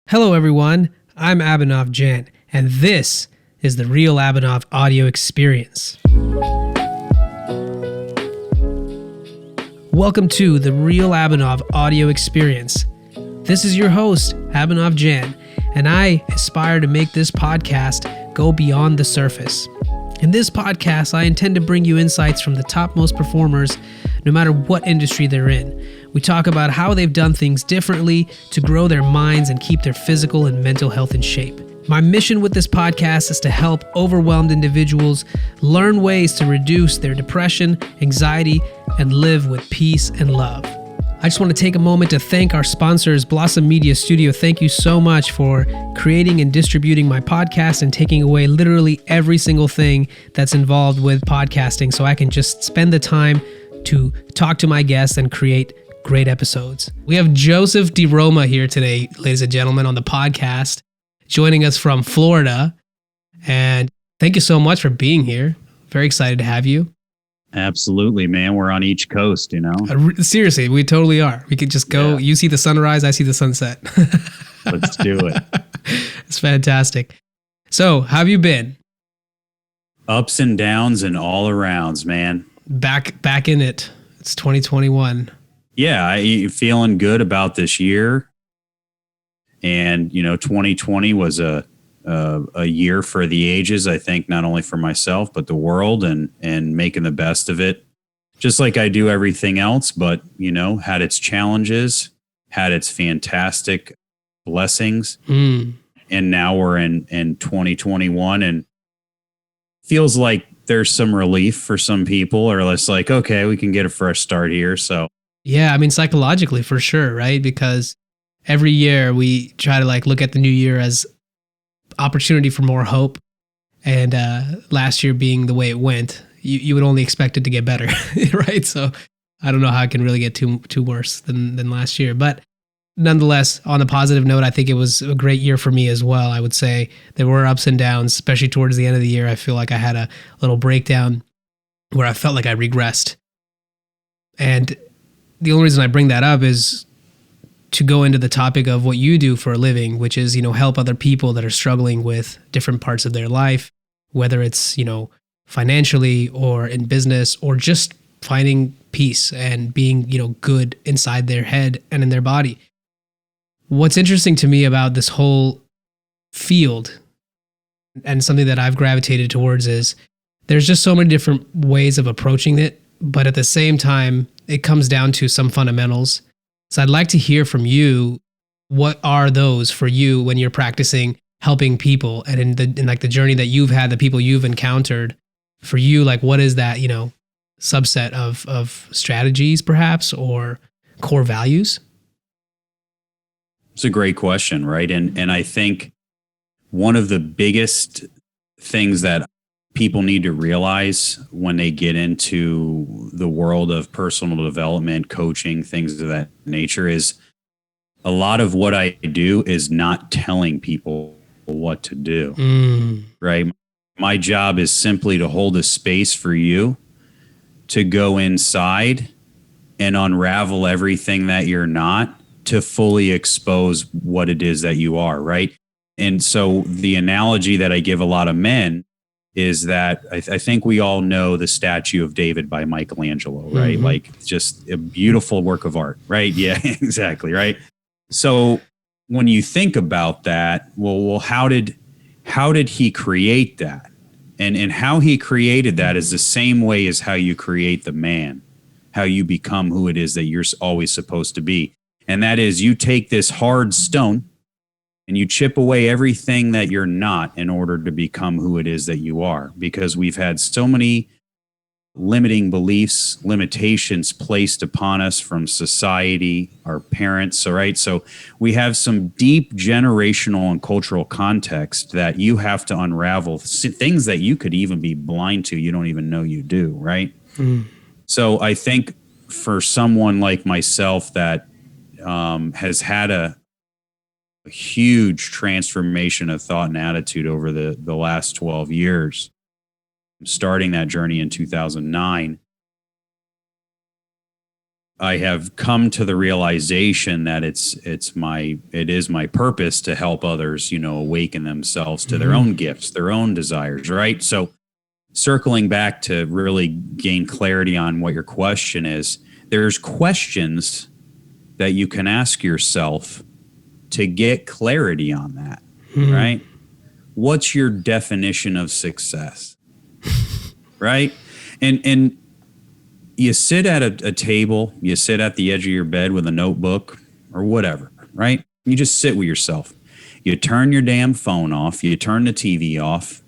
Hello, everyone. I'm Abhinav Jain, and this is the Real Abhinav Audio Experience. Welcome to the Real Abhinav Audio Experience. This is your host, Abhinav Jain, and I aspire to make this podcast go beyond the surface. In this podcast, I intend to bring you insights from the topmost performers, no matter what industry they're in. We talk about how they've done things differently to grow their minds and keep their physical and mental health in shape. My mission with this podcast is to help overwhelmed individuals learn ways to reduce their depression, anxiety, and live with peace and love. I just want to take a moment to thank our sponsors, Blossom Media Studio. Thank you so much for creating and distributing my podcast and taking away literally every single thing that's involved with podcasting so I can just spend the time to talk to my guests and create great episodes. We have Joseph Diroma here today, ladies and gentlemen, on the podcast, joining us from Florida. And thank you so much for being here. Very excited to have you. Absolutely, man. We're on each coast, you know? Seriously, we totally are. We could just go, You see the sunrise, I see the sunset. Let's do it. It's fantastic. So, how have you been? Ups and downs and all arounds, man. Back in it. It's 2021. Yeah, I feeling good about this year. And, 2020 was a year for the ages, I think, not only for myself, but the world and making the best of it. Just like I do everything else, but, had its challenges, had its fantastic blessings. And now we're in 2021 and feels like there's some relief for some people, or it's like, okay, we can get a fresh start here. So, yeah, I mean, psychologically for sure, right? Because every year we try to look at the new year as opportunity for more hope. And last year being the way it went, you would only expect it to get better, right? So I don't know how it can really get too worse than last year. But nonetheless, on a positive note, I think it was a great year for me as well. I would say there were ups and downs, especially towards the end of the year. I feel like I had a little breakdown where I felt like I regressed. And the only reason I bring that up is to go into the topic of what you do for a living, which is, help other people that are struggling with different parts of their life, whether it's, financially or in business or just finding peace and being, good inside their head and in their body. What's interesting to me about this whole field and something that I've gravitated towards is there's just so many different ways of approaching it, but at the same time, it comes down to some fundamentals. So I'd like to hear from you, what are those for you when you're practicing helping people and in the journey that you've had, the people you've encountered for you, what is that, subset of strategies perhaps or core values? It's a great question, right? And I think one of the biggest things that people need to realize when they get into the world of personal development, coaching, things of that nature is a lot of what I do is not telling people what to do, right? My job is simply to hold a space for you to go inside and unravel everything that you're not, to fully expose what it is that you are, right? And so the analogy that I give a lot of men is that I think we all know the statue of David by Michelangelo, right? Mm-hmm. Just a beautiful work of art, right? Yeah, exactly, right? So when you think about that, well, how did he create that? And how he created that is the same way as how you create the man, how you become who it is that you're always supposed to be. And that is, you take this hard stone and you chip away everything that you're not in order to become who it is that you are. Because we've had so many limiting beliefs, limitations placed upon us from society, our parents, all right? So we have some deep generational and cultural context that you have to unravel, things that you could even be blind to, you don't even know you do, right? So I think for someone like myself that has had a huge transformation of thought and attitude over the last 12 years, starting that journey in 2009, I have come to the realization that it is my purpose to help others, awaken themselves to their own gifts, their own desires, right? So circling back to really gain clarity on what your question is, there's questions that you can ask yourself to get clarity on that, right? What's your definition of success, right? And you sit at a table, you sit at the edge of your bed with a notebook or whatever, right? You just sit with yourself. You turn your damn phone off. You turn the TV off,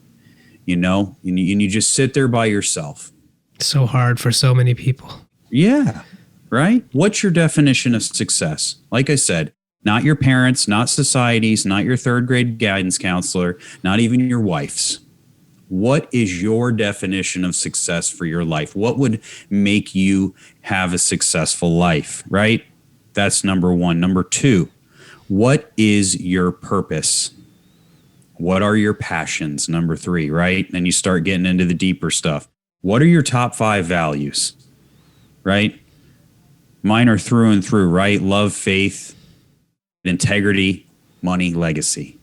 and you just sit there by yourself. So hard for so many people. Yeah, right? What's your definition of success? Like I said, not your parents, not society's, not your third grade guidance counselor, not even your wife's. What is your definition of success for your life? What would make you have a successful life, right? That's number one. Number two, what is your purpose? What are your passions? Number three, right? Then you start getting into the deeper stuff. What are your top 5 values, right? Mine are through and through, right? Love, faith, integrity, money, legacy.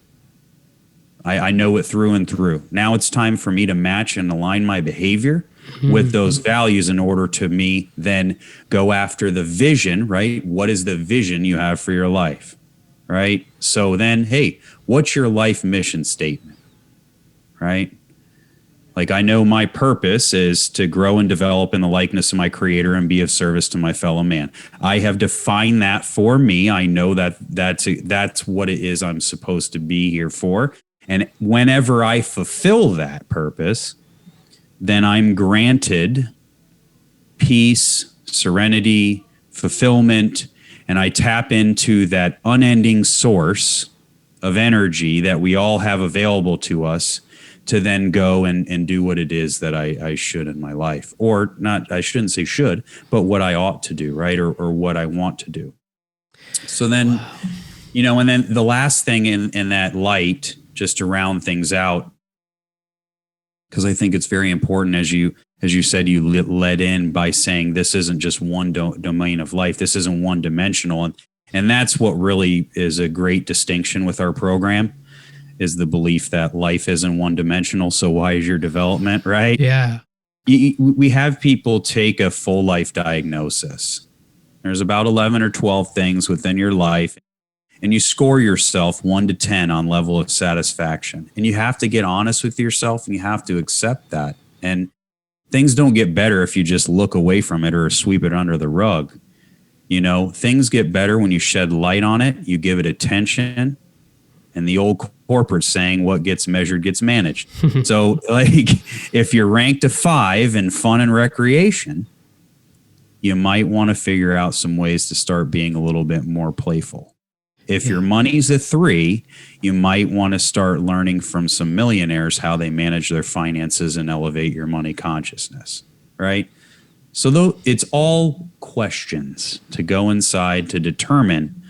I know it through and through. Now it's time for me to match and align my behavior with those values in order to me then go after the vision, right? What is the vision you have for your life, right? So then, hey, what's your life mission statement, right? Like, I know my purpose is to grow and develop in the likeness of my creator and be of service to my fellow man. I have defined that for me. I know that's what it is I'm supposed to be here for. And whenever I fulfill that purpose, then I'm granted peace, serenity, fulfillment, and I tap into that unending source of energy that we all have available to us to then go and do what it is that I should in my life. Or not, I shouldn't say should, but what I ought to do, right? Or what I want to do. So then, and then the last thing in that light, just to round things out, because I think it's very important, as you said, you led in by saying this isn't just one domain of life. This isn't one dimensional. And that's what really is a great distinction with our program, is the belief that life isn't one dimensional. So why is your development, right? Yeah. We have people take a full life diagnosis. There's about 11 or 12 things within your life, and you score yourself 1 to 10 on level of satisfaction. And you have to get honest with yourself, and you have to accept that. And things don't get better if you just look away from it or sweep it under the rug. Things get better when you shed light on it, you give it attention, and the old corporate saying, what gets measured gets managed. So if you're ranked a 5 in fun and recreation, you might want to figure out some ways to start being a little bit more playful. If your money's a 3, you might want to start learning from some millionaires how they manage their finances and elevate your money consciousness, right? So though it's all questions to go inside to determine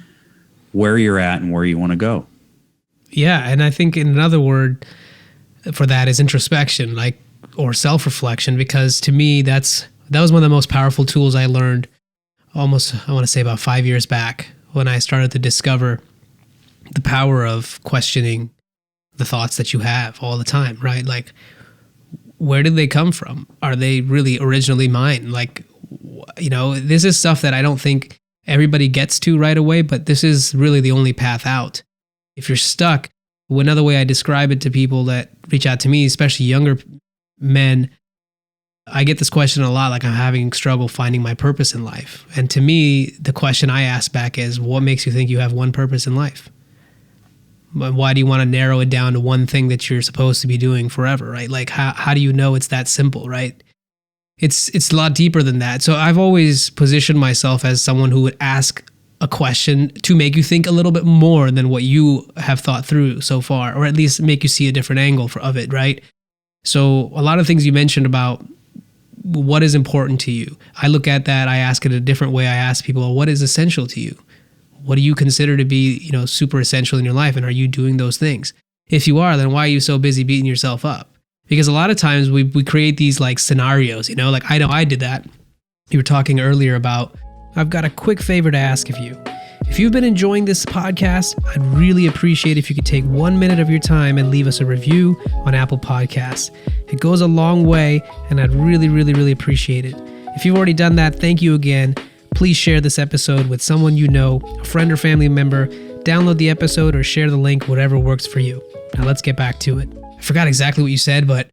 where you're at and where you want to go. Yeah, and I think another word for that is introspection, or self-reflection, because to me that was one of the most powerful tools I learned almost, I want to say, about 5 years back, when I started to discover the power of questioning the thoughts that you have all the time, right? Like, where did they come from? Are they really originally mine? This is stuff that I don't think everybody gets to right away, but this is really the only path out. If you're stuck, another way I describe it to people that reach out to me, especially younger men, I get this question a lot, like, I'm having struggle finding my purpose in life. And to me, the question I ask back is, what makes you think you have one purpose in life? Why do you want to narrow it down to one thing that you're supposed to be doing forever, right? Like, how do you know it's that simple, right? It's a lot deeper than that. So I've always positioned myself as someone who would ask a question to make you think a little bit more than what you have thought through so far, or at least make you see a different angle of it, right? So a lot of things you mentioned about what is important to you, I look at that, I ask it a different way. I ask people, well, what is essential to you? What do you consider to be, super essential in your life? And are you doing those things? If you are, then why are you so busy beating yourself up? Because a lot of times we create these scenarios, I know I did that. You were talking earlier about I've got a quick favor to ask of you. If you've been enjoying this podcast, I'd really appreciate if you could take 1 minute of your time and leave us a review on Apple Podcasts. It goes a long way, and I'd really appreciate it. If you've already done that, thank you again. Please share this episode with someone you know, a friend or family member. Download the episode or share the link, whatever works for you. Now let's get back to it. I forgot exactly what you said, but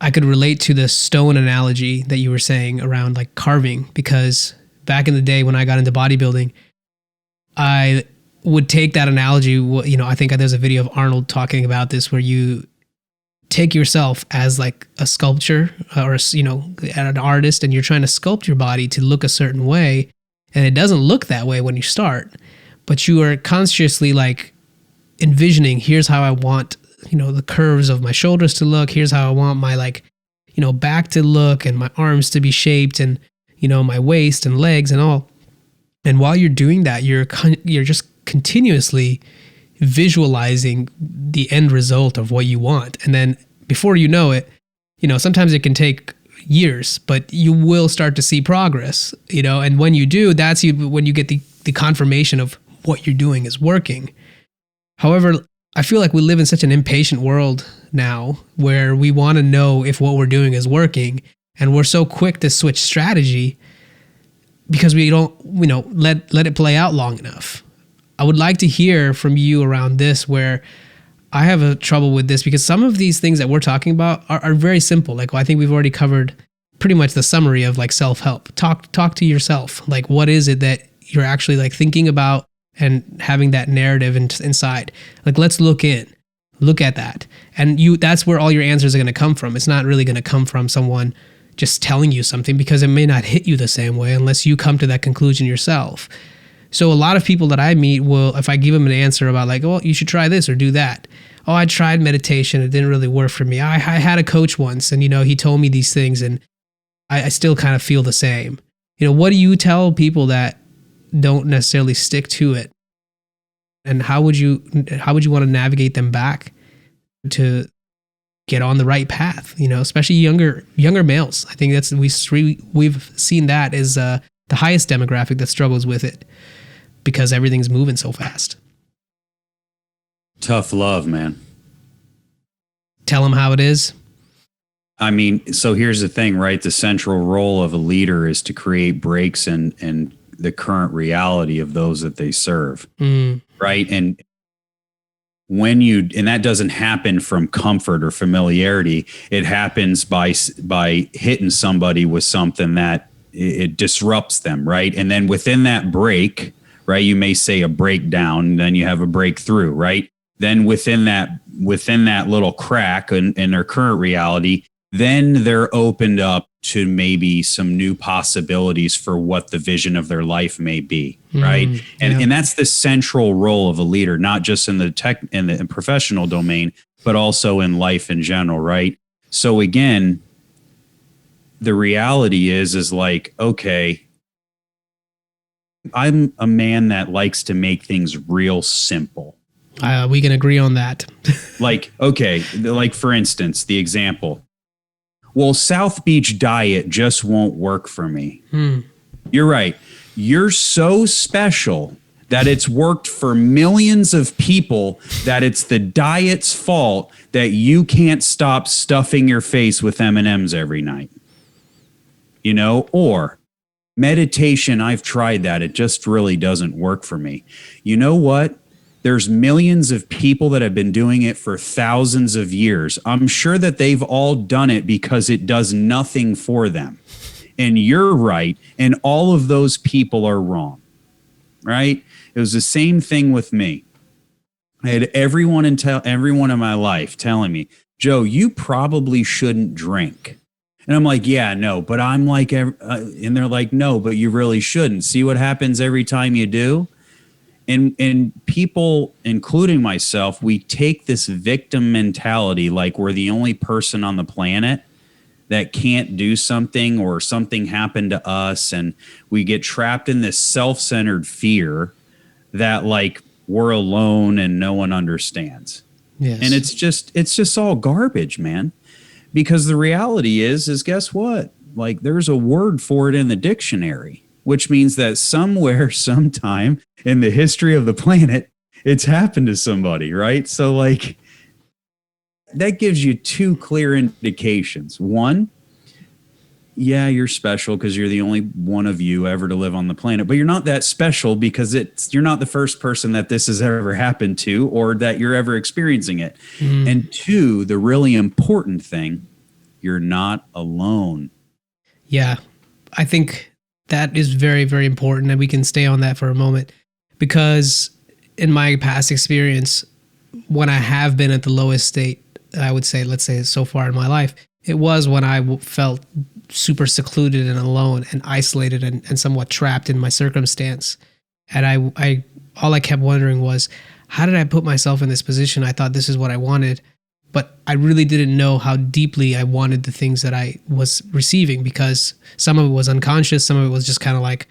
I could relate to the stone analogy that you were saying around like carving, because back in the day when I got into bodybuilding, I would take that analogy. You know, I think there's a video of Arnold talking about this where you take yourself as like a sculpture or, you know, an artist, and you're trying to sculpt your body to look a certain way. And it doesn't look that way when you start, but you are consciously like envisioning, here's how I want, you know, the curves of my shoulders to look. Here's how I want my like, you know, back to look and my arms to be shaped and, you know, my waist and legs and all. And while you're doing that, you're just continuously visualizing the end result of what you want. And then before you know it, you know, sometimes it can take years, but you will start to see progress, you know, and when you do, that's when you get the confirmation of what you're doing is working. However, I feel like we live in such an impatient world now where we want to know if what we're doing is working, and we're so quick to switch strategy because we don't, you know, let it play out long enough. I would like to hear from you around this, where I have a trouble with this because some of these things that we're talking about are very simple. Like, I think we've already covered pretty much the summary of like self-help. Talk to yourself. Like, what is it that you're actually like thinking about and having that narrative inside? Like, let's look at that. And that's where all your answers are going to come from. It's not really going to come from someone just telling you something, because it may not hit you the same way unless you come to that conclusion yourself. So a lot of people that I meet will, if I give them an answer about like, oh, you should try this or do that. Oh, I tried meditation. It didn't really work for me. I had a coach once, and, you know, he told me these things, and I still kind of feel the same. You know, what do you tell people that don't necessarily stick to it? And how would you want to navigate them back to get on the right path, you know, especially younger males? I think we've seen that as the highest demographic that struggles with it because everything's moving so fast. Tough love, man. Tell them how it is. I mean, so here's the thing, right? The central role of a leader is to create breaks in the current reality of those that they serve. Right. And and that doesn't happen from comfort or familiarity. It happens by hitting somebody with something that it disrupts them. Right. And then within that break, right, you may say a breakdown, then you have a breakthrough. Right. Then within that little crack in their current reality, then they're opened up to maybe some new possibilities for what the vision of their life may be, right? And that's the central role of a leader, not just in the professional domain, but also in life in general, right? So again, the reality is like, okay, I'm a man that likes to make things real simple. We can agree on that. Like, okay, like for instance, the example. Well, South Beach diet just won't work for me. You're right. You're so special that it's worked for millions of people that it's the diet's fault that you can't stop stuffing your face with M&Ms every night. You know, or meditation, I've tried that. It just really doesn't work for me. You know what? There's millions of people that have been doing it for thousands of years. I'm sure that they've all done it because it does nothing for them. And you're right. And all of those people are wrong. Right? It was the same thing with me. I had everyone in my life telling me, Joe, you probably shouldn't drink. And I'm like, yeah, no, but I'm like, and they're like, no, but you really shouldn't. See what happens every time you do? And people, including myself, we take this victim mentality like we're the only person on the planet that can't do something, or something happened to us, and we get trapped in this self-centered fear that like we're alone and no one understands. Yes. And it's just all garbage, man. Because the reality is guess what? Like, there's a word for it in the dictionary. which means that somewhere, sometime in the history of the planet, it's happened to somebody, right? So like that gives you two clear indications. One, yeah, you're special because you're the only one of you ever to live on the planet, but you're not that special because you're not the first person that this has ever happened to or that you're ever experiencing it. And two, the really important thing, you're not alone. Yeah, I think that is very, very important, and we can stay on that for a moment, because in my past experience, when I have been at the lowest state, I would say, let's say so far in my life, it was when I felt super secluded and alone and isolated and somewhat trapped in my circumstance. And I all I kept wondering was, how did I put myself in this position? I thought this is what I wanted, but I really didn't know how deeply I wanted the things that I was receiving, because some of it was unconscious, some of it was just kind of like,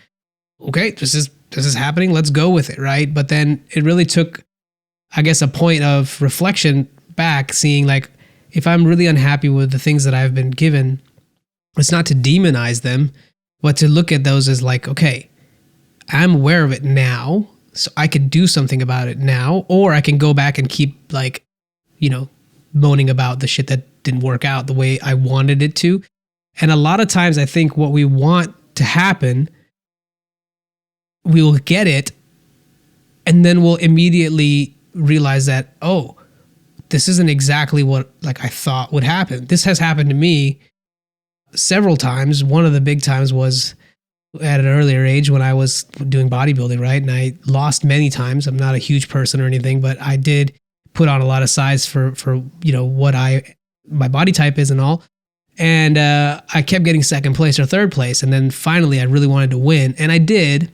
okay, this is happening, let's go with it, right? But then it really took, I guess, a point of reflection back, seeing like, if I'm really unhappy with the things that I've been given, it's not to demonize them, but to look at those as like, okay, I'm aware of it now, so I could do something about it now, or I can go back and keep like, moaning about the shit that didn't work out the way I wanted it to. And a lot of times I think what we want to happen, we will get it, and then we'll immediately realize that, oh, this isn't exactly what like I thought would happen. This has happened to me several times. One of the big times was at an earlier age when I was doing bodybuilding, right? And I lost many times. I'm not a huge person or anything, but I did put on a lot of size for what my body type is and all. And I kept getting second place or third place. And then finally I really wanted to win, and I did.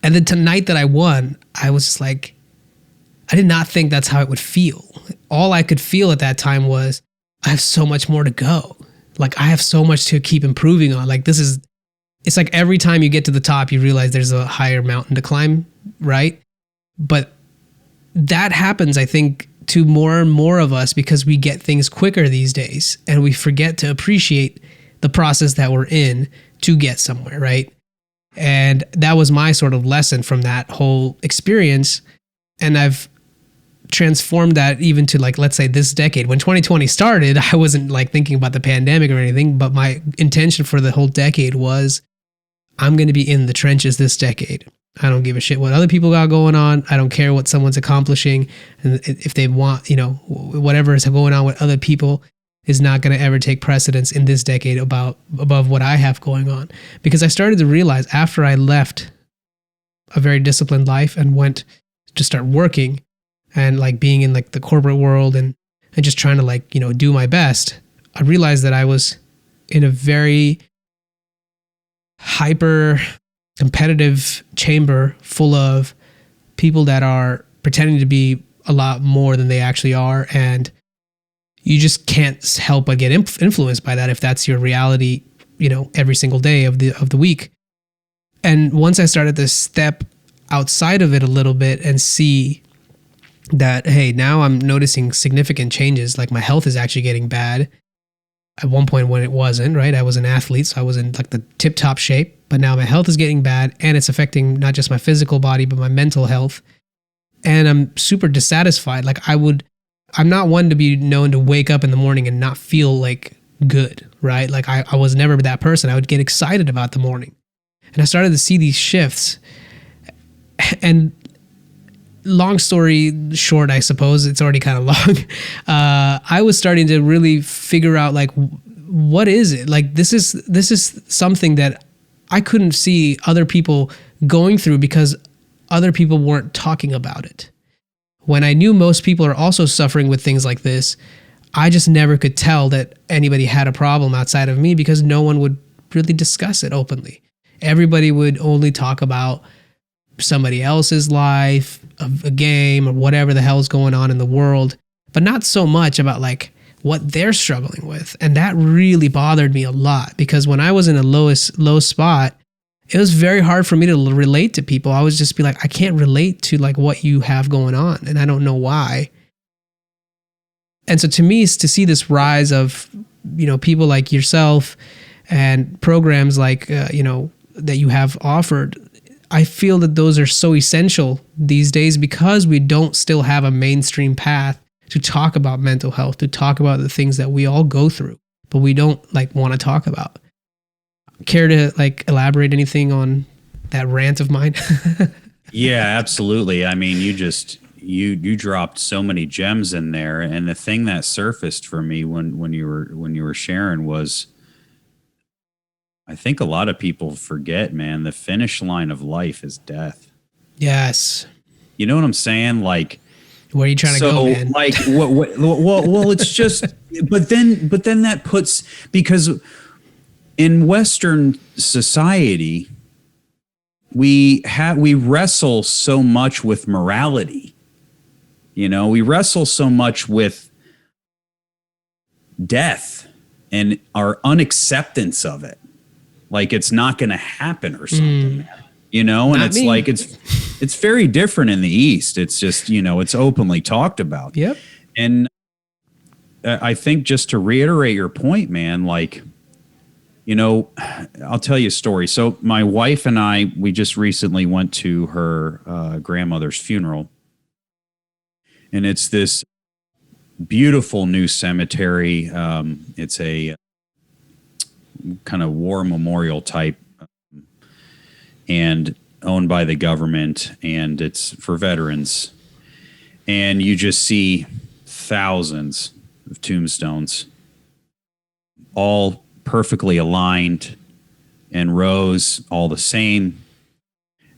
And then tonight that I won, I was just like, I did not think that's how it would feel. All I could feel at that time was, I have so much more to go. Like, I have so much to keep improving on. Like, it's like every time you get to the top, you realize there's a higher mountain to climb, right? But that happens, I think, to more and more of us because we get things quicker these days, and we forget to appreciate the process that we're in to get somewhere, right? And that was my sort of lesson from that whole experience. And I've transformed that even to, like, let's say this decade. When 2020 started, I wasn't like thinking about the pandemic or anything, but my intention for the whole decade was, I'm going to be in the trenches this decade. I don't give a shit what other people got going on. I don't care what someone's accomplishing. And if they want, whatever is going on with other people is not going to ever take precedence in this decade above what I have going on. Because I started to realize after I left a very disciplined life and went to start working and like being in like the corporate world and just trying to like, do my best, I realized that I was in a very hyper competitive chamber full of people that are pretending to be a lot more than they actually are. And you just can't help but get influenced by that if that's your reality, every single day of the week. And once I started to step outside of it a little bit and see that, hey, now I'm noticing significant changes. Like, my health is actually getting bad. At one point when it wasn't, right? I was an athlete, so I was in like the tip top shape, but now my health is getting bad, and it's affecting not just my physical body, but my mental health. And I'm super dissatisfied. Like, I'm not one to be known to wake up in the morning and not feel like good, right? Like I was never that person. I would get excited about the morning. And I started to see these shifts. And long story short, I suppose, it's already kind of long. I was starting to really figure out, like, what is it? Like, this is something that I couldn't see other people going through because other people weren't talking about it. When I knew most people are also suffering with things like this, I just never could tell that anybody had a problem outside of me because no one would really discuss it openly. Everybody would only talk about somebody else's life, a game, or whatever the hell's going on in the world, but not so much about like what they're struggling with. And that really bothered me a lot because when I was in a low spot, it was very hard for me to relate to people. I would just be like, I can't relate to like what you have going on, and I don't know why. And so to me, to see this rise of, people like yourself and programs like, that you have offered, I feel that those are so essential these days because we don't still have a mainstream path to talk about mental health, to talk about the things that we all go through, but we don't like want to talk about. Care to like elaborate anything on that rant of mine? Yeah, absolutely. I mean, you dropped so many gems in there, and the thing that surfaced for me when you were sharing was, I think a lot of people forget, man, the finish line of life is death. Yes. You know what I'm saying? Like, where are you trying to go, man? Like, well, it's just, but then that puts, because in Western society, we wrestle so much with morality. You know, we wrestle so much with death and our unacceptance of it. Like it's not going to happen or something, you know? And Not it's me. like, it's very different in the East. It's just, you know, it's openly talked about. Yep. And I think just to reiterate your point, man, like, you know, I'll tell you a story. So my wife and I, we just recently went to her grandmother's funeral. And it's this beautiful new cemetery. It's a kind of war memorial type and owned by the government, and it's for veterans. And you just see thousands of tombstones, all perfectly aligned in rows, all the same.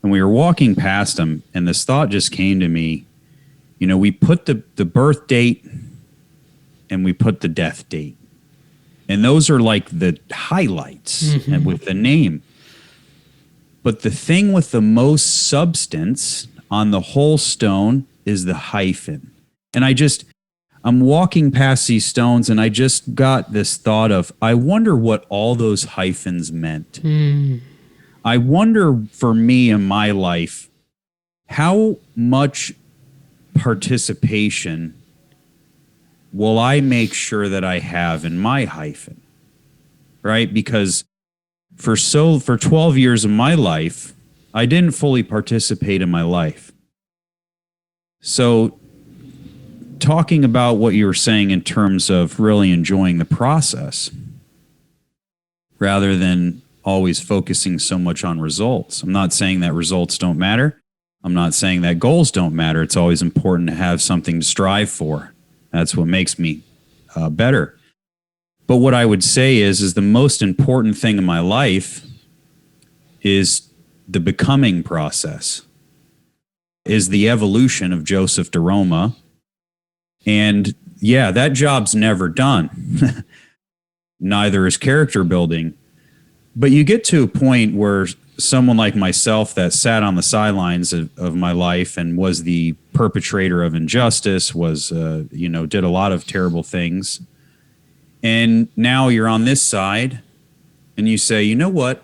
And we were walking past them, and this thought just came to me. You know, we put the birth date and we put the death date. And those are like the highlights and with the name. But the thing with the most substance on the whole stone is the hyphen. And I'm walking past these stones and I just got this thought of, I wonder what all those hyphens meant. I wonder for me in my life, how much participation will I make sure that I have in my hyphen, right? Because for 12 years of my life, I didn't fully participate in my life. So talking about what you were saying in terms of really enjoying the process rather than always focusing so much on results. I'm not saying that results don't matter. I'm not saying that goals don't matter. It's always important to have something to strive for. That's what makes me better. But what I would say is the most important thing in my life is the becoming process, is the evolution of Joseph Diroma. And yeah, that job's never done. Neither is character building. But you get to a point where someone like myself that sat on the sidelines of my life and was the perpetrator of injustice, did a lot of terrible things. And now you're on this side and you say, you know what?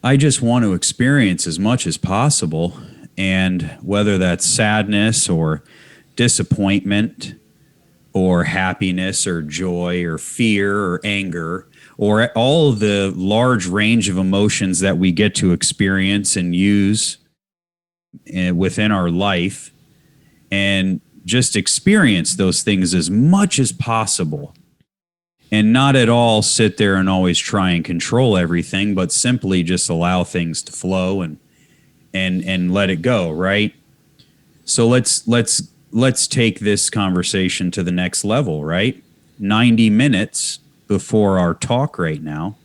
I just want to experience as much as possible. And whether that's sadness or disappointment or happiness or joy or fear or anger, or all of the large range of emotions that we get to experience and use within our life, and just experience those things as much as possible, and not at all sit there and always try and control everything, but simply just allow things to flow and let it go, right? So let's take this conversation to the next level, right? 90 minutes before our talk right now,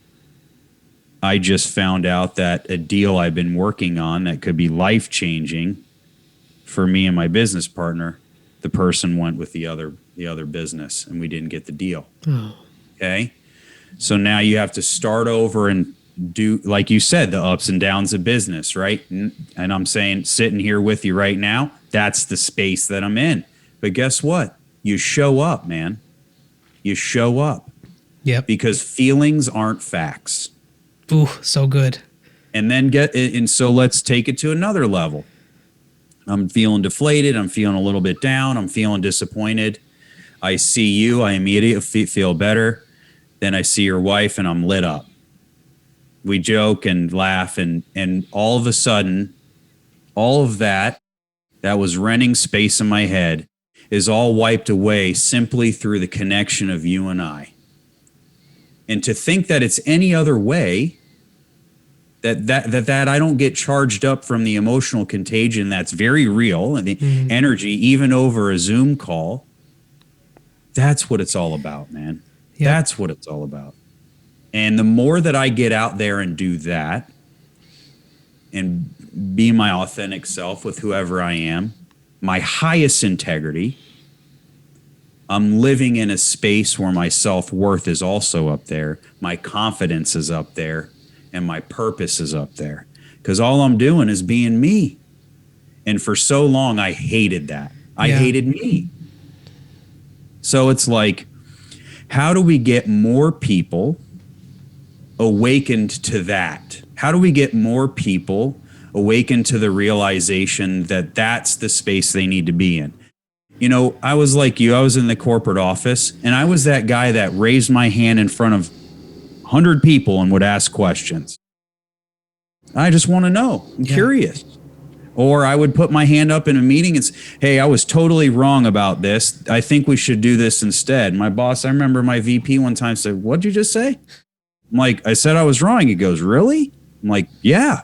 I just found out that a deal I've been working on that could be life-changing for me and my business partner, the person went with the other business and we didn't get the deal. Oh. Okay? So now you have to start over and do, like you said, the ups and downs of business, right? And I'm saying, sitting here with you right now, that's the space that I'm in. But guess what? You show up, man. You show up. Yep. Because feelings aren't facts. Ooh, so good. And so let's take it to another level. I'm feeling deflated. I'm feeling a little bit down. I'm feeling disappointed. I see you. I immediately feel better. Then I see your wife and I'm lit up. we joke and laugh, and all of a sudden, all of that was renting space in my head is all wiped away simply through the connection of you and I. And to think that it's any other way, that I don't get charged up from the emotional contagion that's very real, and the energy, even over a Zoom call, that's what it's all about, man. Yep. That's what it's all about. And the more that I get out there and do that and be my authentic self with whoever I am, my highest integrity, I'm living in a space where my self-worth is also up there, my confidence is up there, and my purpose is up there. Because all I'm doing is being me. And for so long, I hated that. I hated me. So it's like, how do we get more people awakened to that? How do we get more people awakened to the realization that that's the space they need to be in? You know, I was like you. I was in the corporate office, and I was that guy that raised my hand in front of 100 people and would ask questions. I just want to know. I'm curious. Or I would put my hand up in a meeting and say, hey, I was totally wrong about this. I think we should do this instead. My boss, I remember my VP one time said, what'd you just say? I'm like, I said I was wrong. He goes, really? I'm like, yeah,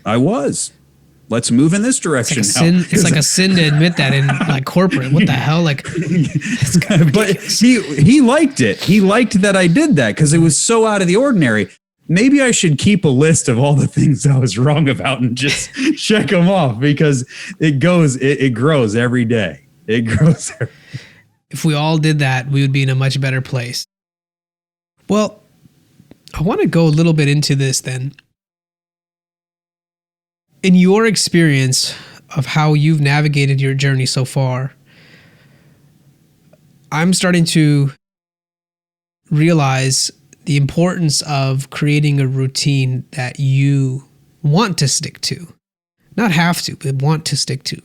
I was. Let's move in this direction. It's like a sin to admit that in like corporate. What the hell? Like, but he liked it. He liked that I did that because it was so out of the ordinary. Maybe I should keep a list of all the things I was wrong about and just check them off, because it grows every day. It grows. If we all did that, we would be in a much better place. Well, I want to go a little bit into this then. In your experience of how you've navigated your journey so far, I'm starting to realize the importance of creating a routine that you want to stick to. Not have to, but want to stick to.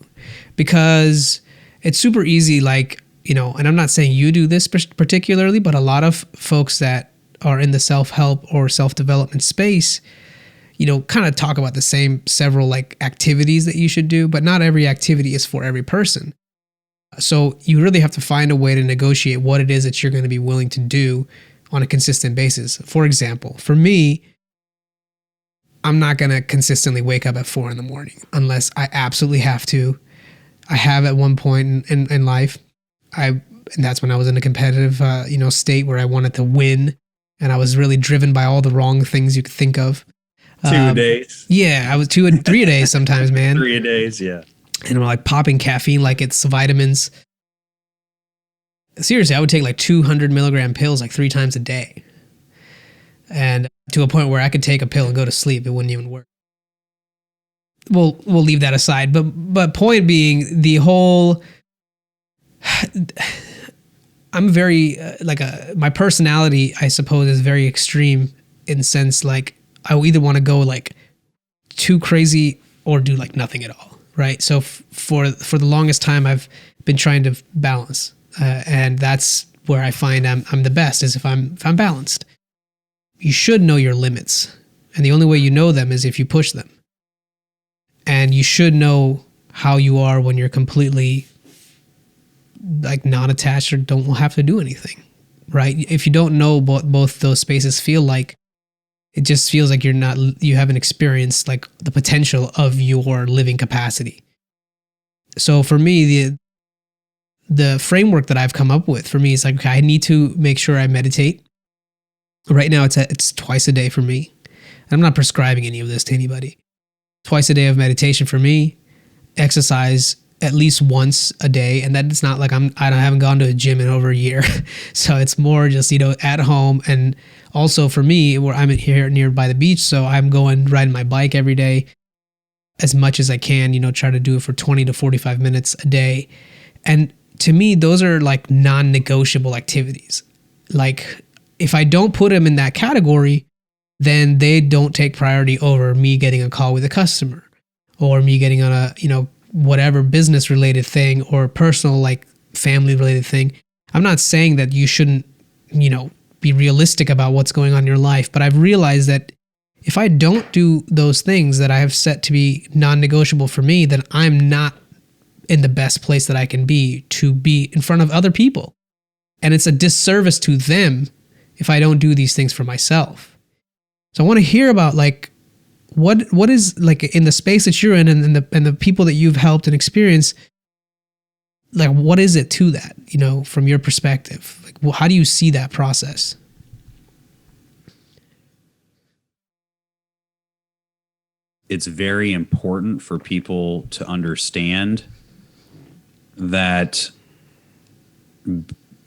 Because it's super easy, like, you know, and I'm not saying you do this particularly, but a lot of folks that are in the self-help or self-development space, you know, kind of talk about the same several like activities that you should do, but not every activity is for every person. So you really have to find a way to negotiate what it is that you're going to be willing to do on a consistent basis. For example, for me, I'm not going to consistently wake up at 4 a.m. unless I absolutely have to. I have at one point in life, and that's when I was in a competitive, state where I wanted to win, and I was really driven by all the wrong things you could think of. 2 a days. Yeah, I was 2 and 3 a days sometimes, man. 3 a days, yeah. And I'm like popping caffeine like it's vitamins. Seriously, I would take like 200 milligram pills like 3 times a day. And to a point where I could take a pill and go to sleep. It wouldn't even work. We'll leave that aside. But point being, the whole... I'm very, my personality, I suppose, is very extreme in the sense, like, I will either want to go like too crazy or do like nothing at all, right? So for the longest time, I've been trying to balance. And that's where I find I'm the best, is if I'm balanced. You should know your limits. And the only way you know them is if you push them. And you should know how you are when you're completely like non-attached or don't have to do anything, right? If you don't know what both those spaces feel like, it just feels like you haven't experienced like the potential of your living capacity. So for me, the framework that I've come up with for me is like, okay, I need to make sure I meditate. Right now it's twice a day for me. I'm not prescribing any of this to anybody. Twice a day of meditation for me, exercise at least once a day. And that's not like I haven't gone to a gym in over a year. So it's more just, at home. And also for me, where I'm here nearby the beach, so I'm riding my bike every day as much as I can, try to do it for 20 to 45 minutes a day. And to me, those are like non-negotiable activities. Like if I don't put them in that category, then they don't take priority over me getting a call with a customer or me getting on a, whatever business related thing or personal, like family related thing. I'm not saying that you shouldn't, be realistic about what's going on in your life. But I've realized that if I don't do those things that I have set to be non-negotiable for me, then I'm not in the best place that I can be to be in front of other people. And it's a disservice to them if I don't do these things for myself. So I want to hear about like what is like in the space that you're in and the people that you've helped and experienced, like what is it to that, you know, from your perspective? Like, well, how do you see that process? It's very important for people to understand that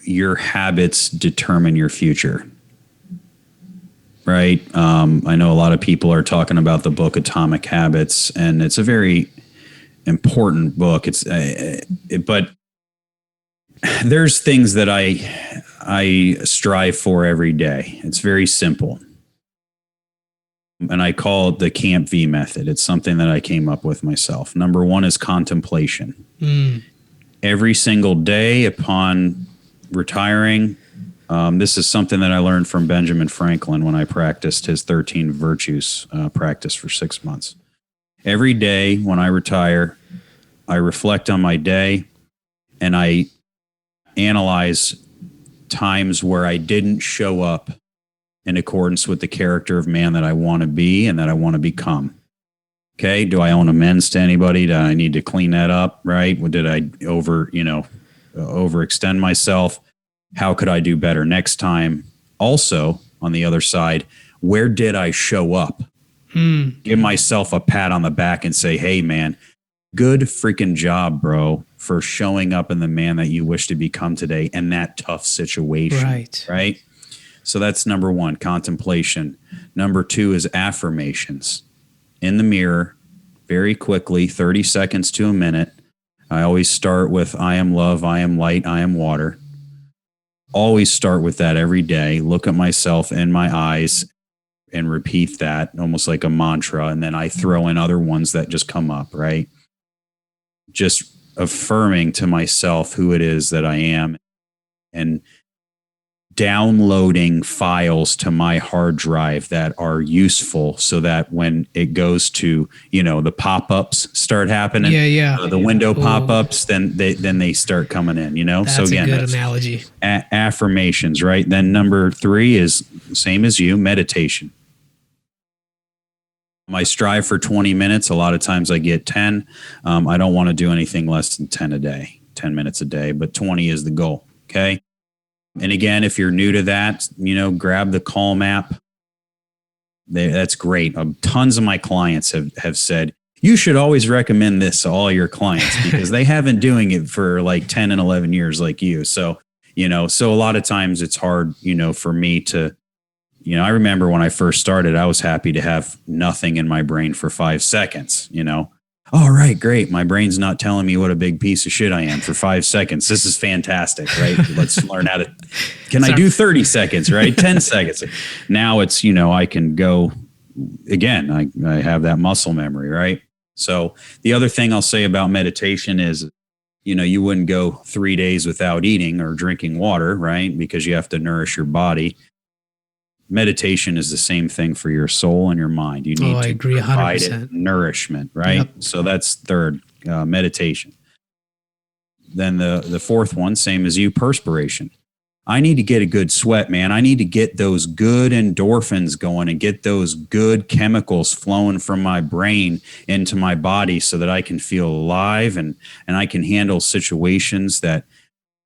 your habits determine your future. Right. I know a lot of people are talking about the book Atomic Habits, and it's a very important book. But there's things that I strive for every day. It's very simple. And I call it the Camp V method. It's something that I came up with myself. Number one is contemplation. Every single day upon retiring, this is something that I learned from Benjamin Franklin when I practiced his 13 virtues practice for 6 months. Every day when I retire, I reflect on my day and I analyze times where I didn't show up in accordance with the character of man that I want to be and that I want to become. Okay. Do I owe amends to anybody? Do I need to clean that up? Right. Did I overextend myself? How could I do better next time? Also, on the other side, where did I show up? Give myself a pat on the back and say, hey, man, good freaking job, bro, for showing up in the man that you wish to become today in that tough situation. Right? So that's number one, contemplation. Number two is affirmations. In the mirror, very quickly, 30 seconds to a minute. I always start with, I am love, I am light, I am water. Always start with that every day. Look at myself in my eyes and repeat that almost like a mantra. And then I throw in other ones that just come up, right? Just affirming to myself who it is that I am and downloading files to my hard drive that are useful so that when it goes to, the pop-ups start happening, the window pop-ups, then they start coming in, That's so again, a good analogy. Affirmations, right? Then number three is same as you, meditation. I strive for 20 minutes. A lot of times I get 10. I don't want to do anything less than 10 minutes a day, but 20 is the goal. Okay. And again, if you're new to that, grab the Calm app. That's great. Tons of my clients have said, you should always recommend this to all your clients because they haven't doing it for like 10 and 11 years like you. So, so a lot of times it's hard, for me to, I remember when I first started, I was happy to have nothing in my brain for 5 seconds, All right, great. My brain's not telling me what a big piece of shit I am for 5 seconds. This is fantastic, right? Let's learn how to, I do 30 seconds, right? 10 seconds. Now it's, I can go again. I have that muscle memory, right? So the other thing I'll say about meditation is, you wouldn't go 3 days without eating or drinking water, right? Because you have to nourish your body. Meditation is the same thing for your soul and your mind. You need to provide it nourishment, right? Yep. So that's third, meditation. Then the fourth one, same as you, perspiration. I need to get a good sweat, man. I need to get those good endorphins going and get those good chemicals flowing from my brain into my body so that I can feel alive and I can handle situations that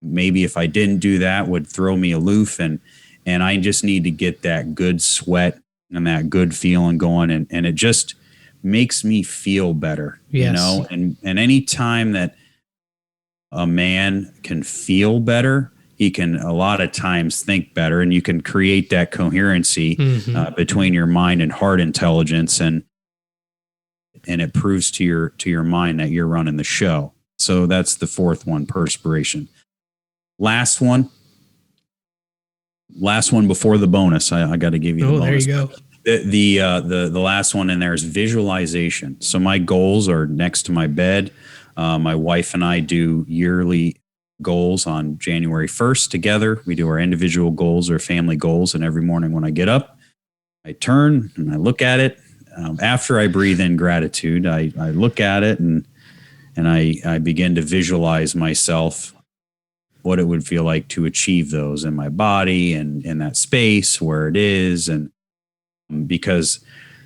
maybe if I didn't do that would throw me aloof and I just need to get that good sweat and that good feeling going. And it just makes me feel better, and any time that a man can feel better, he can a lot of times think better, and you can create that coherency between your mind and heart intelligence. And it proves to your mind that you're running the show. So that's the fourth one, perspiration. Last one before the bonus. I got to give you the bonus. There you go. The last one in there is visualization. So my goals are next to my bed. My wife and I do yearly goals on January 1st together. We do our individual goals or family goals. And every morning when I get up, I turn and I look at it. After I breathe in gratitude, I look at it and I begin to visualize myself, what it would feel like to achieve those in my body and in that space where it is. And because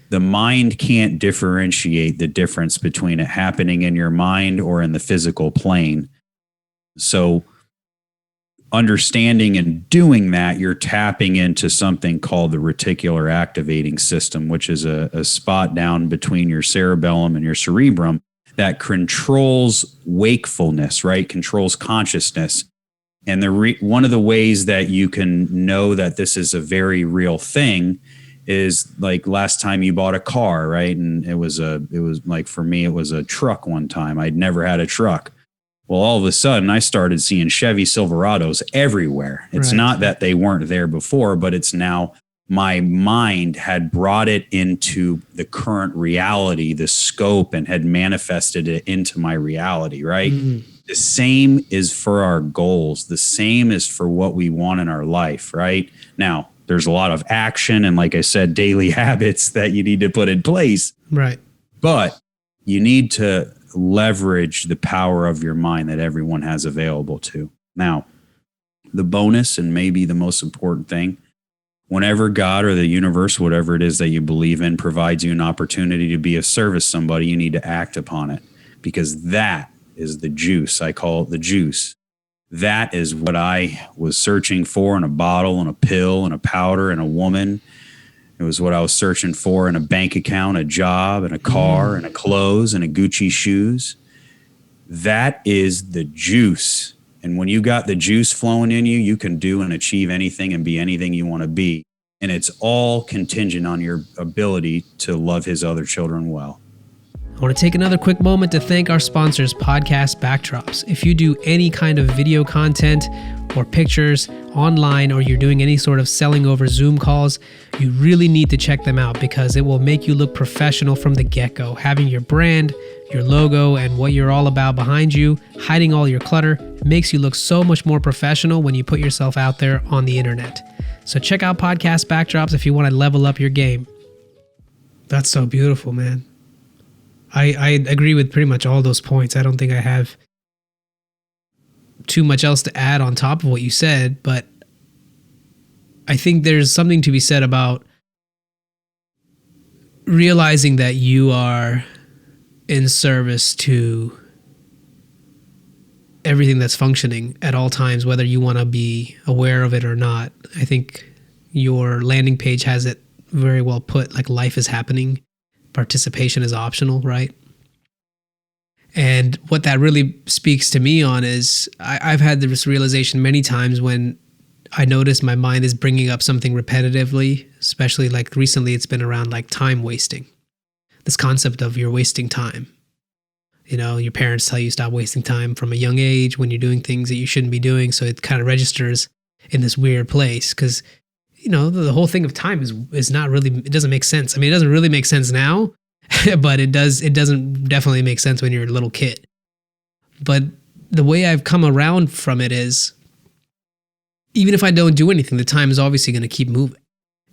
the mind can't differentiate the difference between it happening in your mind or in the physical plane. So understanding and doing that, you're tapping into something called the reticular activating system, which is a spot down between your cerebellum and your cerebrum that controls wakefulness, right? Controls consciousness. And one of the ways that you can know that this is a very real thing is like last time you bought a car, right? And it was like, for me, it was a truck one time. I'd never had a truck. Well, all of a sudden I started seeing Chevy Silverados everywhere. It's not that they weren't there before, but it's now my mind had brought it into the current reality, the scope, and had manifested it into my reality, right? Mm-hmm. The same is for our goals. The same is for what we want in our life, right? Now, there's a lot of action and, like I said, daily habits that you need to put in place. Right. But you need to leverage the power of your mind that everyone has available to. Now, the bonus and maybe the most important thing, whenever God or the universe, whatever it is that you believe in, provides you an opportunity to be of service to somebody, you need to act upon it, because that is the juice. I call it the juice. That is what I was searching for in a bottle and a pill and a powder and a woman. It was what I was searching for in a bank account, a job, and a car, and a clothes, and a Gucci shoes. That is the juice. And when you got the juice flowing in you, you can do and achieve anything and be anything you want to be. And it's all contingent on your ability to love his other children well. I want to take another quick moment to thank our sponsors, Podcast Backdrops. If you do any kind of video content or pictures online, or you're doing any sort of selling over Zoom calls, you really need to check them out, because it will make you look professional from the get-go. Having your brand, your logo, and what you're all about behind you, hiding all your clutter, makes you look so much more professional when you put yourself out there on the internet. So check out Podcast Backdrops if you want to level up your game. That's so beautiful, man. I agree with pretty much all those points. I don't think I have too much else to add on top of what you said, but I think there's something to be said about realizing that you are in service to everything that's functioning at all times, whether you want to be aware of it or not. I think your landing page has it very well put, like life is happening. Participation is optional, right? And what that really speaks to me on is I've had this realization many times when I notice my mind is bringing up something repetitively, especially like recently it's been around like time wasting. This concept of you're wasting time. You know, your parents tell you stop wasting time from a young age when you're doing things that you shouldn't be doing. So it kind of registers in this weird place because, you know, the whole thing of time is not really, it doesn't make sense. I mean, it doesn't really make sense now, but it doesn't definitely make sense when you're a little kid. But the way I've come around from it is, even if I don't do anything, the time is obviously going to keep moving.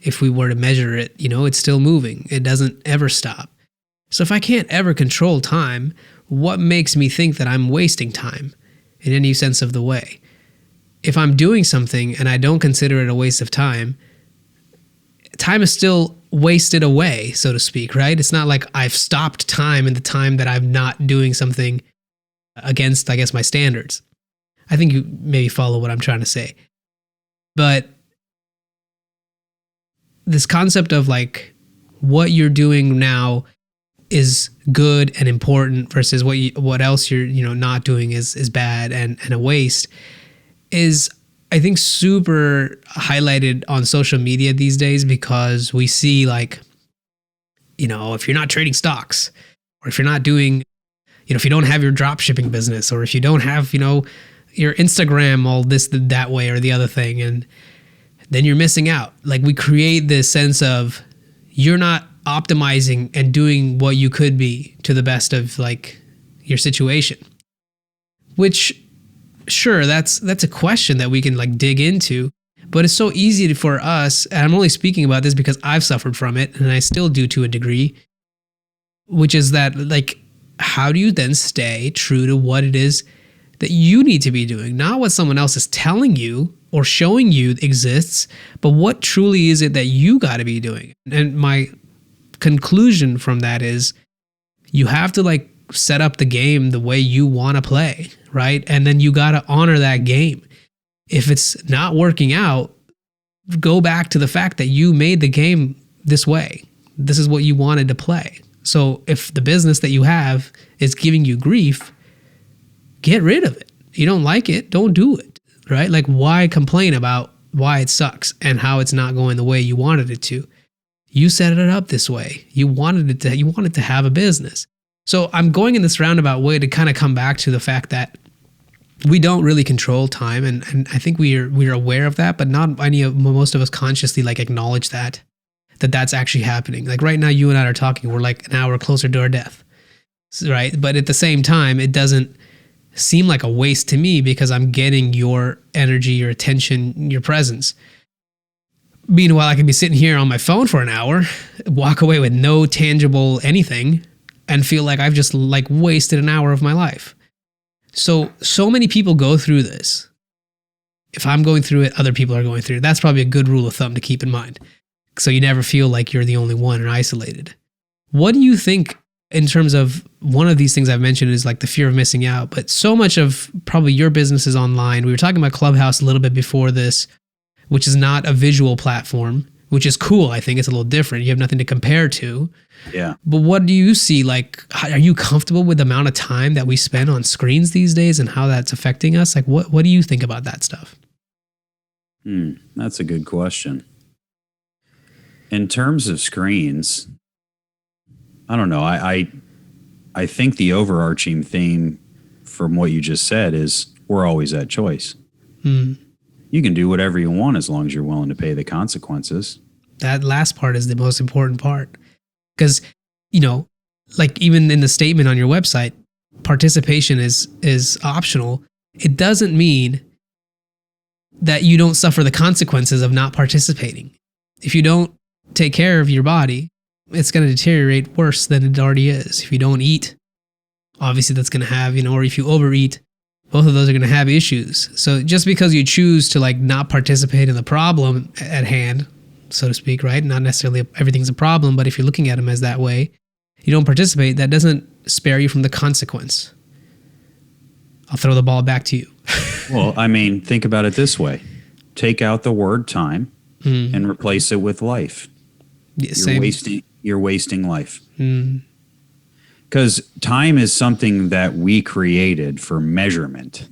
If we were to measure it, you know, it's still moving. It doesn't ever stop. So if I can't ever control time, what makes me think that I'm wasting time in any sense of the way? If I'm doing something and I don't consider it a waste of time, time is still wasted away, so to speak, right? It's not like I've stopped time in the time that I'm not doing something against, I guess, my standards. I think you maybe follow what I'm trying to say. But this concept of like what you're doing now is good and important versus what else you're not doing is bad and a waste is, I think, super highlighted on social media these days, because we see like, you know, if you're not trading stocks, or if you're not doing, you know, if you don't have your drop shipping business, or if you don't have, you know, your Instagram all this, that way or the other thing, and then you're missing out. Like, we create this sense of you're not optimizing and doing what you could be to the best of like your situation, which sure, that's a question that we can like dig into, but it's so easy for us, and I'm only speaking about this because I've suffered from it and I still do to a degree, which is that like, how do you then stay true to what it is that you need to be doing? Not what someone else is telling you or showing you exists, but what truly is it that you got to be doing? And my conclusion from that is you have to like set up the game the way you want to play, right? And then you got to honor that game. If it's not working out, go back to the fact that you made the game this way. This is what you wanted to play. So if the business that you have is giving you grief, get rid of it. You don't like it, don't do it, right? Like, why complain about why it sucks and how it's not going the way you wanted it to? You set it up this way. You wanted to have a business. So I'm going in this roundabout way to kind of come back to the fact that we don't really control time, and I think we're aware of that, but not most of us consciously like acknowledge that's actually happening. Like right now, you and I are talking. We're like an hour closer to our death, right? But at the same time, it doesn't seem like a waste to me because I'm getting your energy, your attention, your presence. Meanwhile, I could be sitting here on my phone for an hour, walk away with no tangible anything, and feel like I've just like wasted an hour of my life. So many people go through this. If I'm going through it, other people are going through it. That's probably a good rule of thumb to keep in mind. So you never feel like you're the only one or isolated. What do you think in terms of one of these things I've mentioned is like the fear of missing out, but so much of probably your business is online. We were talking about Clubhouse a little bit before this, which is not a visual platform, which is cool. I think it's a little different. You have nothing to compare to. Yeah. But what do you see? Like, are you comfortable with the amount of time that we spend on screens these days and how that's affecting us? Like, what do you think about that stuff? That's a good question. In terms of screens, I don't know. I think the overarching theme from what you just said is we're always at choice. You can do whatever you want as long as you're willing to pay the consequences. That last part is the most important part. Because, you know, like even in the statement on your website, participation is optional. It doesn't mean that you don't suffer the consequences of not participating. If you don't take care of your body, it's going to deteriorate worse than it already is. If you don't eat, obviously that's going to have, or if you overeat, both of those are going to have issues. So just because you choose to like not participate in the problem at hand, so to speak, right? Not necessarily everything's a problem, but if you're looking at them as that way, you don't participate, that doesn't spare you from the consequence. I'll throw the ball back to you. Well, I mean, think about it this way. Take out the word time and replace it with life. Yeah, you're wasting life. Because time is something that we created for measurement,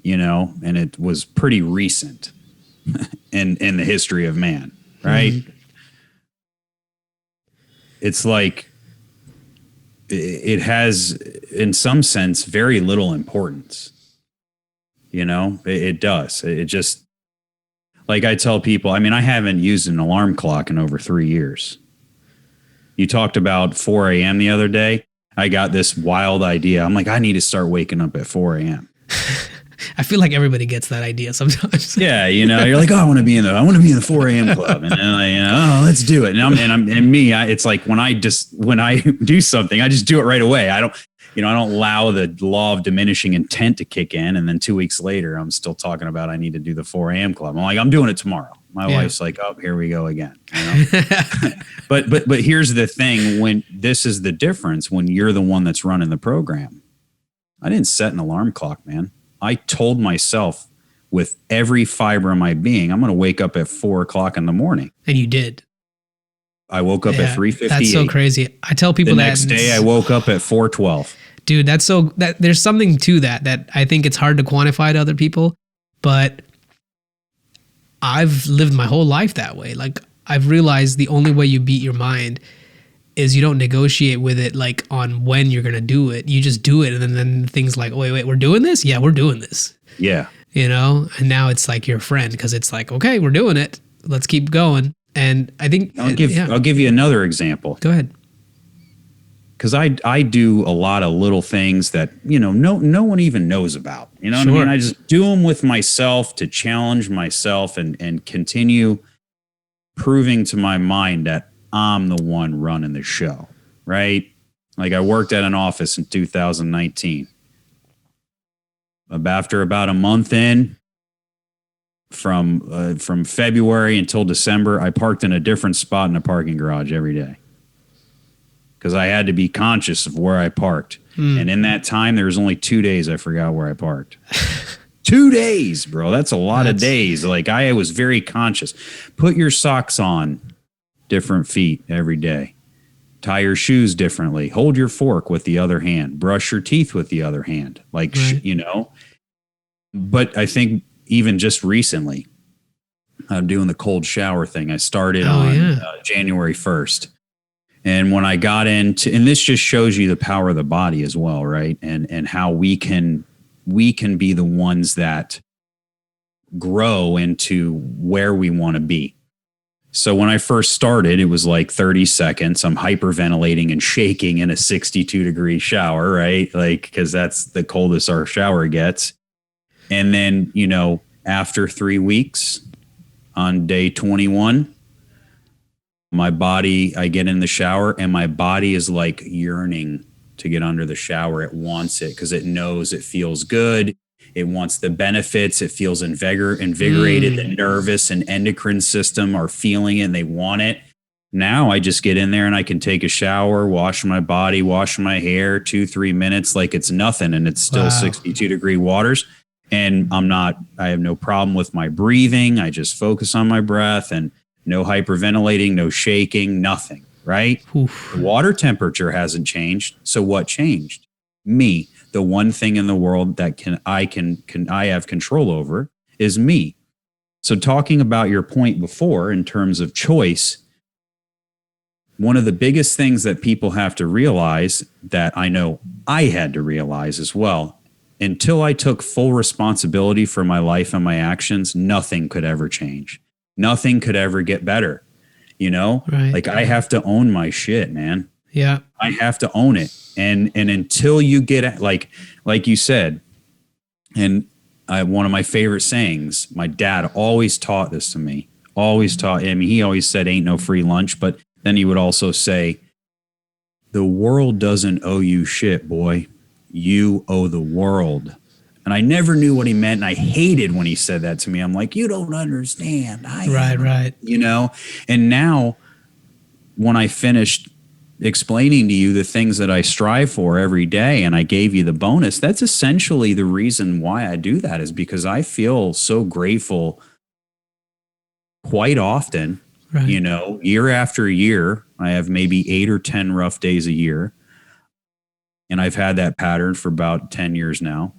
and it was pretty recent in the history of man, right? It's like it has, in some sense, very little importance. It does. It just, like I tell people, I mean, I haven't used an alarm clock in over 3 years. You talked about 4 a.m. the other day. I got this wild idea. I'm like, I need to start waking up at 4 a.m. I feel like everybody gets that idea sometimes. Yeah, you're like, oh, I want to be in the 4 a.m. club, and then let's do it. It's like when I do something, I just do it right away. I don't allow the law of diminishing intent to kick in, and then 2 weeks later, I'm still talking about I need to do the 4 a.m. club. I'm like, I'm doing it tomorrow. My wife's like, oh, here we go again. But here's the thing: when this is the difference, when you're the one that's running the program, I didn't set an alarm clock, man. I told myself with every fiber of my being, I'm going to wake up at 4 o'clock in the morning. And you did. I woke up at 3:58. That's so crazy. I tell people the next day I woke up at 4:12. Dude, that there's something to that I think it's hard to quantify to other people, but I've lived my whole life that way. Like, I've realized the only way you beat your mind is you don't negotiate with it like on when you're going to do it. You just do it, and then things like, wait, we're doing this? Yeah, we're doing this. Yeah. And now it's like your friend, because it's like, okay, we're doing it. Let's keep going. And I think I'll give you another example. Go ahead. because I do a lot of little things that, no one even knows about. You know what I mean? I just do them with myself to challenge myself and continue proving to my mind that I'm the one running the show, right? Like I worked at an office in 2019. After about a month in, from February until December, I parked in a different spot in a parking garage every day because I had to be conscious of where I parked. And in that time, there was only 2 days I forgot where I parked. 2 days, bro. That's a lot of days. Like I was very conscious. Put your socks on different feet every day. Tie your shoes differently. Hold your fork with the other hand. Brush your teeth with the other hand. Like, But I think even just recently, I'm doing the cold shower thing. I started on January 1st. And when I got into, and this just shows you the power of the body as well, right? And how we can be the ones that grow into where we want to be. So when I first started, it was like 30 seconds. I'm hyperventilating and shaking in a 62-degree shower, right? Like, because that's the coldest our shower gets. And then, after 3 weeks, on day 21, I get in the shower and my body is like yearning to get under the shower. It wants it because it knows it feels good. It wants the benefits. It feels invigorated. The nervous and endocrine system are feeling it and they want it. Now I just get in there and I can take a shower, wash my body, wash my hair, 2-3 minutes like it's nothing. And it's still 62-degree waters. And I have no problem with my breathing. I just focus on my breath and no hyperventilating, no shaking, nothing, right? Oof. The water temperature hasn't changed. So what changed? Me. The one thing in the world that I have control over is me. So talking about your point before in terms of choice, one of the biggest things that people have to realize that I know I had to realize as well, until I took full responsibility for my life and my actions, nothing could ever change. Nothing could ever get better. Right. Like I have to own my shit, man. Yeah. I have to own it. And until you get like you said, and one of my favorite sayings, my dad always taught this to me, he always said, ain't no free lunch. But then he would also say, the world doesn't owe you shit, boy. You owe the world. And I never knew what he meant. And I hated when he said that to me. I'm like, you don't understand. Right. And now when I finished explaining to you the things that I strive for every day and I gave you the bonus, that's essentially the reason why I do that, is because I feel so grateful quite often, year after year. I have maybe 8 or 10 rough days a year. And I've had that pattern for about 10 years now,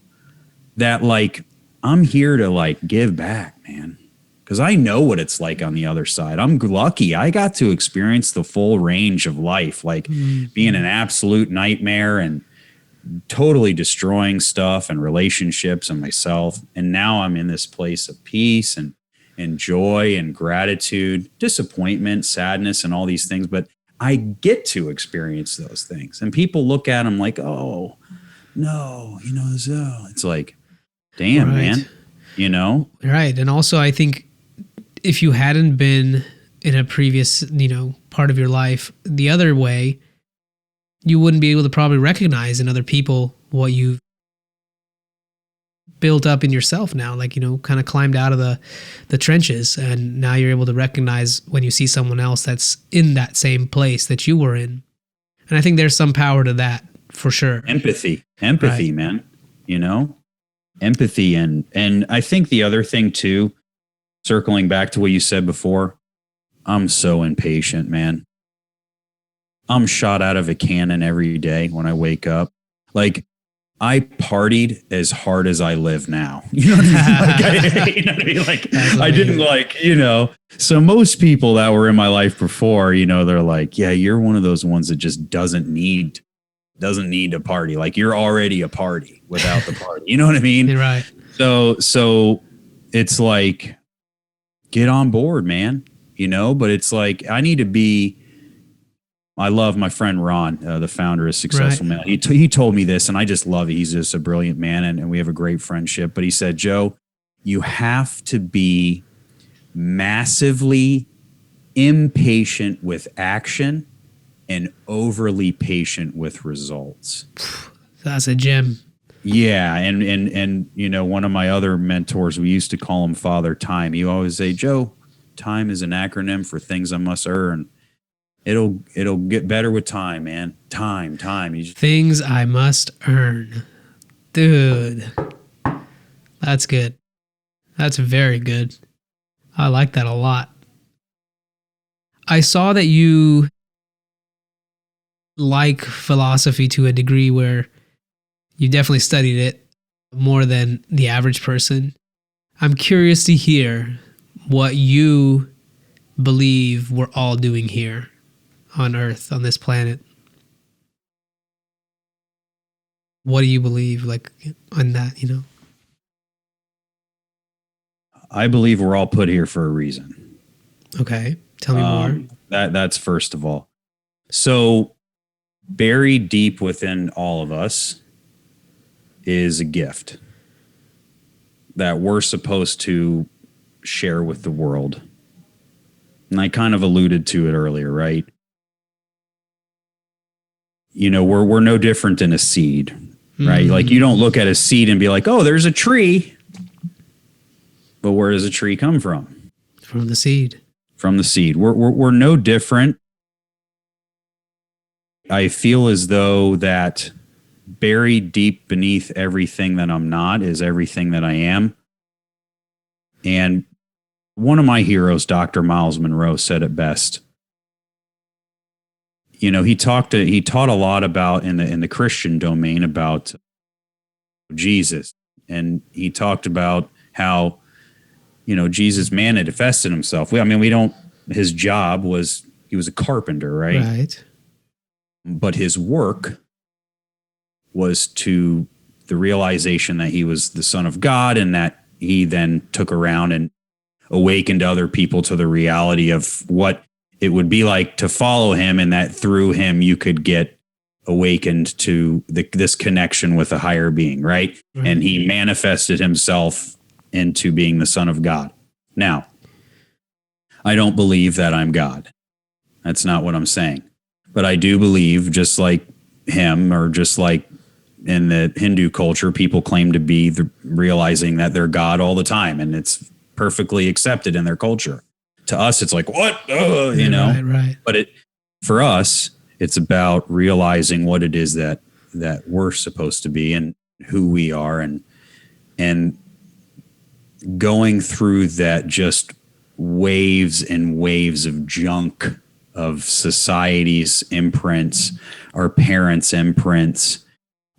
that like, I'm here to like give back, man. Because I know what it's like on the other side. I'm lucky. I got to experience the full range of life, like being an absolute nightmare and totally destroying stuff and relationships and myself. And now I'm in this place of peace and joy and gratitude, disappointment, sadness, and all these things. But I get to experience those things. And people look at them like, oh, no, it's like, damn, man, Right. And also, I think if you hadn't been in a previous, part of your life the other way, you wouldn't be able to probably recognize in other people what you've built up in yourself now, like, kind of climbed out of the trenches. And now you're able to recognize when you see someone else that's in that same place that you were in. And I think there's some power to that for sure. Empathy, right. Man, empathy. And I think the other thing too, circling back to what you said before, I'm so impatient, man. I'm shot out of a cannon every day when I wake up. Like, I partied as hard as I live now. You know what I mean? I didn't so most people that were in my life before, they're like, yeah, you're one of those ones that just doesn't need to party. Like, you're already a party without the party. You know what I mean? You're right. So it's like, get on board, man, but it's like, I need to be I love my friend Ron, the founder of Successful Man. He told me this, and I just love it. He's just a brilliant man, and we have a great friendship. But he said, Joe, you have to be massively impatient with action and overly patient with results. That's a gem. Yeah, and you know, one of my other mentors, we used to call him Father Time. He always say, Joe, time is an acronym for things I must earn. It'll get better with time, man. Time. Things I must earn. Dude. That's good. That's very good. I like that a lot. I saw that you like philosophy to a degree where you definitely studied it more than the average person. I'm curious to hear what you believe we're all doing here on Earth, on this planet. What do you believe, like, on that, you know? I believe we're all put here for a reason. Okay. Tell me more. That's first of all. So buried deep within all of us is a gift that we're supposed to share with the world. And I kind of alluded to it earlier, right? You know, we're no different than a seed, right? Mm-hmm. Like, you don't look at a seed and be like, oh, there's a tree. But where does a tree come from? From the seed. From the seed. We're no different. I feel as though that buried deep beneath everything that I'm not is everything that I am. And one of my heroes, Dr. Miles Monroe, said it best. You know, he taught a lot about in the Christian domain about Jesus, and he talked about how, you know, Jesus manifested himself. His job was, he was a carpenter, right? Right. But his work was to the realization that he was the Son of God, and that he then took around and awakened other people to the reality of what it would be like to follow him, and that through him you could get awakened to this connection with a higher being, right? Mm-hmm. And he manifested himself into being the Son of God. Now, I don't believe that I'm God. That's not what I'm saying. But I do believe, just like him, or just like in the Hindu culture, people claim to be realizing that they're God all the time, and it's perfectly accepted in their culture. To us, it's like, what? You know? Right. But for us, it's about realizing what it is that we're supposed to be and who we are, and going through that just waves and waves of junk of society's imprints, our parents' imprints,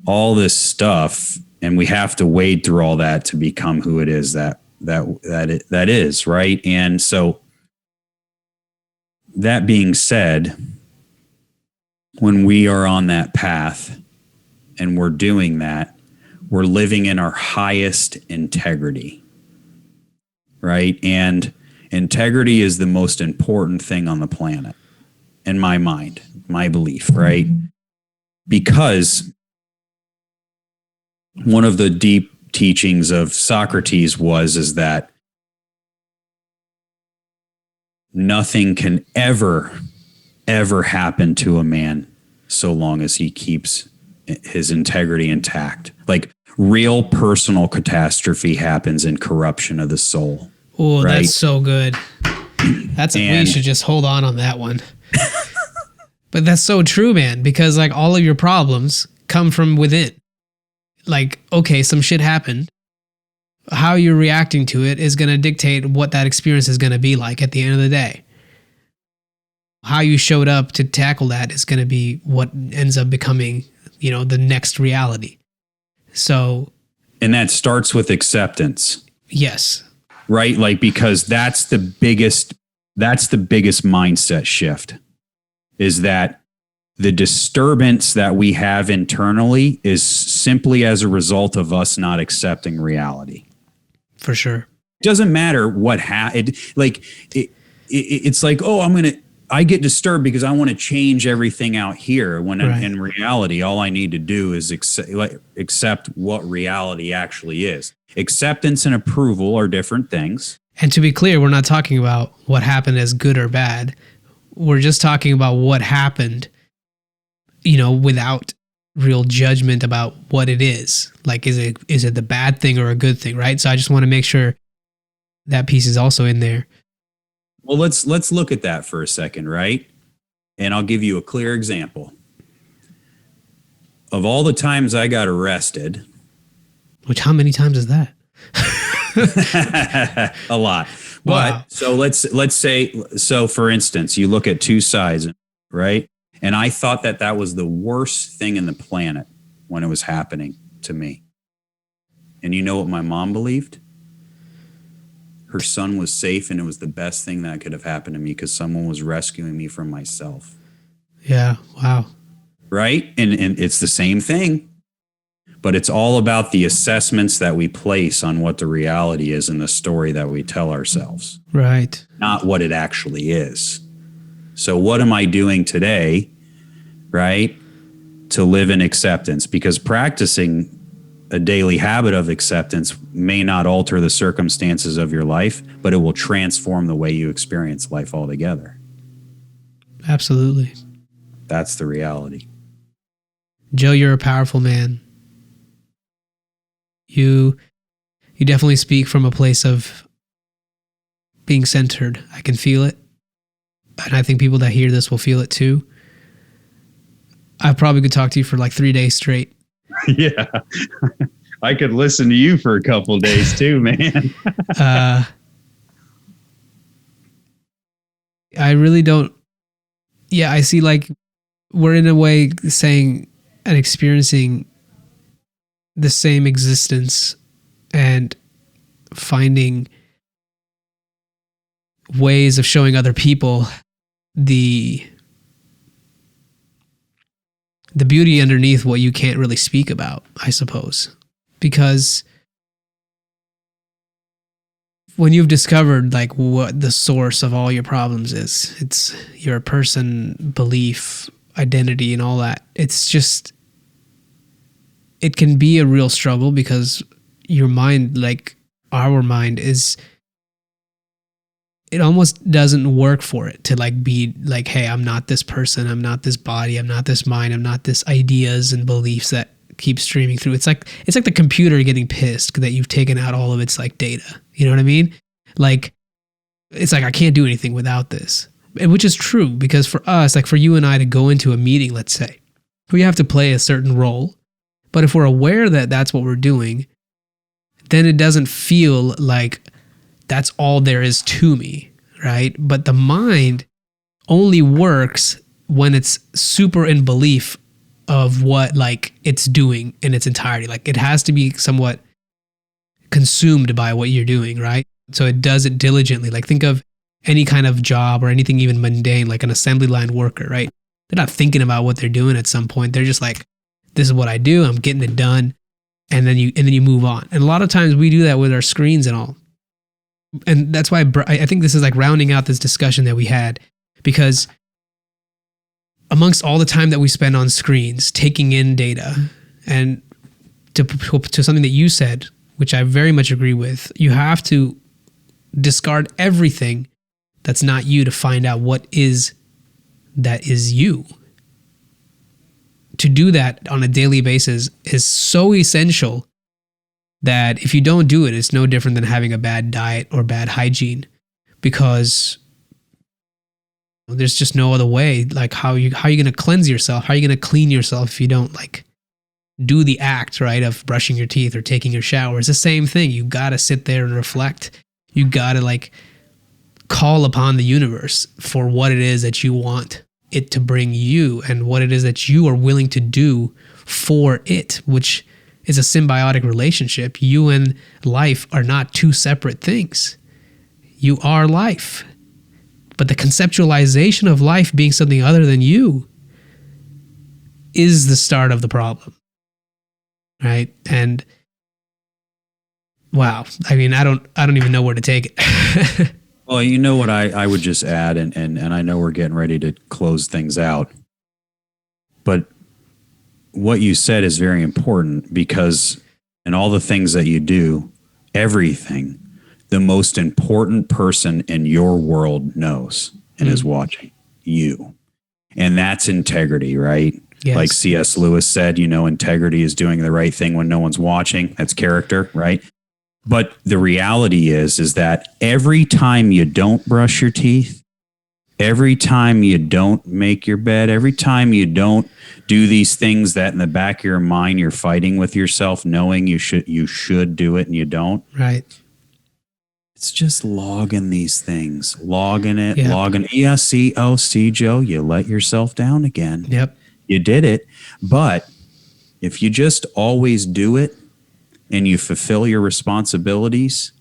all this stuff, and we have to wade through all that to become who it is that is, right? And so, that being said, when we are on that path and we're doing that, we're living in our highest integrity, right? And integrity is the most important thing on the planet, in my mind, my belief, right? Because one of the deep teachings of Socrates is that nothing can ever happen to a man so long as he keeps his integrity intact. Like, real personal catastrophe happens in corruption of the soul. Oh, right? That's so good. We should just hold on that one. But that's so true, man, because like all of your problems come from within. Like, okay, some shit happened. How you're reacting to it is going to dictate what that experience is going to be like at the end of the day. How you showed up to tackle that is going to be what ends up becoming, you know, the next reality. So. And that starts with acceptance. Yes. Right? Like, because that's the biggest mindset shift, is that the disturbance that we have internally is simply as a result of us not accepting reality. For sure. It doesn't matter what it's like, oh, I'm going to, I get disturbed because I want to change everything out here when Right. in reality, all I need to do is accept what reality actually is. Acceptance and approval are different things. And to be clear, we're not talking about what happened as good or bad. We're just talking about what happened, without real judgment about what it is. Like, is it the bad thing or a good thing, right? So I just want to make sure that piece is also in there. Well, let's look at that for a second, right? And I'll give you a clear example. Of all the times I got arrested, Which, how many times is that? a lot. Wow. But so let's say, so for instance, you look at two sides, right? And I thought that was the worst thing in the planet when it was happening to me. And you know what my mom believed? Her son was safe, and it was the best thing that could have happened to me because someone was rescuing me from myself. Yeah. Wow. Right? And it's the same thing, but it's all about the assessments that we place on what the reality is in the story that we tell ourselves, Right. not what it actually is. So what am I doing today, right, to live in acceptance? Because practicing a daily habit of acceptance may not alter the circumstances of your life, but it will transform the way you experience life altogether. Absolutely. That's the reality. Joe, you're a powerful man. You definitely speak from a place of being centered. I can feel it. And I think people that hear this will feel it too. I probably could talk to you for like 3 days straight. Yeah. I could listen to you for a couple of days too, man. I really don't. Yeah, I see like we're in a way saying and experiencing the same existence and finding ways of showing other people the beauty underneath what you can't really speak about, I suppose. Because when you've discovered like what the source of all your problems is, it's your person, belief, identity, and all that. It's just, it can be a real struggle because your mind, like our mind, it almost doesn't work for it to like be like, hey, I'm not this person, I'm not this body, I'm not this mind, I'm not this ideas and beliefs that keep streaming through. It's like the computer getting pissed that you've taken out all of its like data. You know what I mean? Like, it's like, I can't do anything without this. Which is true, because for us, like for you and I to go into a meeting, let's say, we have to play a certain role. But if we're aware that that's what we're doing, then it doesn't feel like that's all there is to me, right? But the mind only works when it's super in belief of what like it's doing in its entirety. Like it has to be somewhat consumed by what you're doing, right? So it does it diligently. Like think of any kind of job or anything even mundane, like an assembly line worker, right? They're not thinking about what they're doing at some point. They're just like, this is what I do. I'm getting it done. And then you move on. And a lot of times we do that with our screens and all. And that's why I think this is like rounding out this discussion that we had, because amongst all the time that we spend on screens, taking in data, and to something that you said, which I very much agree with, you have to discard everything that's not you to find out what is that is you. To do that on a daily basis is so essential that if you don't do it, it's no different than having a bad diet or bad hygiene, because there's just no other way. Like how are you going to cleanse yourself? How are you going to clean yourself if you don't like do the act, right, of brushing your teeth or taking your shower? It's the same thing. You got to sit there and reflect. You got to like call upon the universe for what it is that you want it to bring you and what it is that you are willing to do for it, which is a symbiotic relationship. You and life are not two separate things. You are life. But the conceptualization of life being something other than you is the start of the problem. Right? And wow, I mean, I don't even know where to take it. Well, you know what I would just add, and I know we're getting ready to close things out, but what you said is very important because in all the things that you do, everything, the most important person in your world knows and is watching you. And that's integrity, right? Yes. Like C.S. Lewis said, integrity is doing the right thing when no one's watching. That's character, right? But the reality is that every time you don't brush your teeth, every time you don't make your bed, every time you don't do these things that in the back of your mind you're fighting with yourself, knowing you should do it and you don't. Right. It's just logging these things, logging it, Yep. logging. Yeah, see, Joe, you let yourself down again. Yep. You did it. But if you just always do it and you fulfill your responsibilities,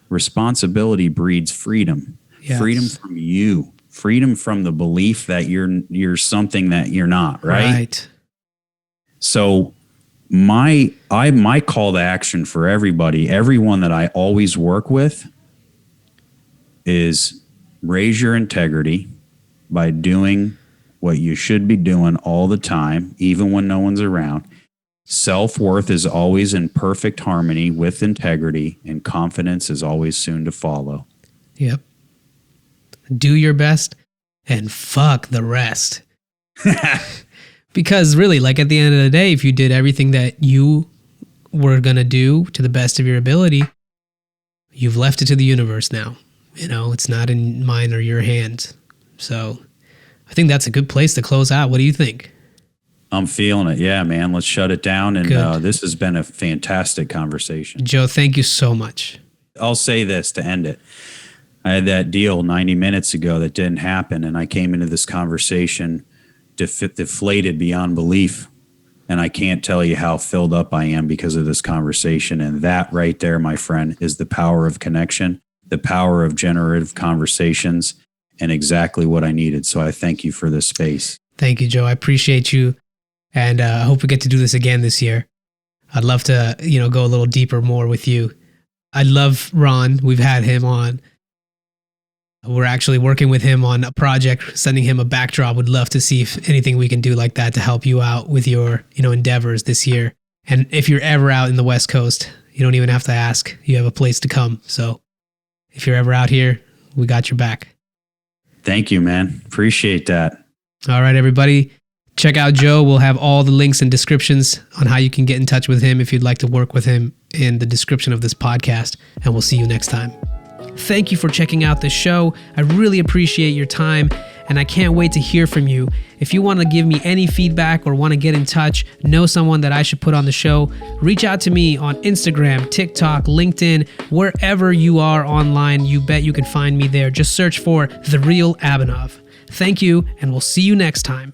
responsibility breeds freedom. Yes. Freedom from you. Freedom from the belief that you're something that you're not, right? Right. So my call to action for everybody, everyone that I always work with, is raise your integrity by doing what you should be doing all the time, even when no one's around. Self-worth is always in perfect harmony with integrity, and confidence is always soon to follow. Yep. Do your best and fuck the rest. Because really, like at the end of the day, if you did everything that you were going to do to the best of your ability, you've left it to the universe now. It's not in mine or your hands. So I think that's a good place to close out. What do you think? I'm feeling it. Yeah, man. Let's shut it down. And Good. This has been a fantastic conversation. Joe, thank you so much. I'll say this to end it. I had that deal 90 minutes ago that didn't happen. And I came into this conversation deflated beyond belief. And I can't tell you how filled up I am because of this conversation. And that right there, my friend, is the power of connection, the power of generative conversations, and exactly what I needed. So I thank you for this space. Thank you, Joe. I appreciate you. And I hope we get to do this again this year. I'd love to, go a little deeper more with you. I love Ron. We've had him on. We're actually working with him on a project, sending him a backdrop. Would love to see if anything we can do like that to help you out with your, endeavors this year. And if you're ever out in the West Coast, you don't even have to ask. You have a place to come. So if you're ever out here, we got your back. Thank you, man. Appreciate that. All right, everybody. Check out Joe. We'll have all the links and descriptions on how you can get in touch with him if you'd like to work with him in the description of this podcast. And we'll see you next time. Thank you for checking out this show. I really appreciate your time, and I can't wait to hear from you. If you want to give me any feedback or want to get in touch, know someone that I should put on the show, reach out to me on Instagram, TikTok, LinkedIn, wherever you are online. You bet you can find me there. Just search for The Real Abhinav. Thank you, and we'll see you next time.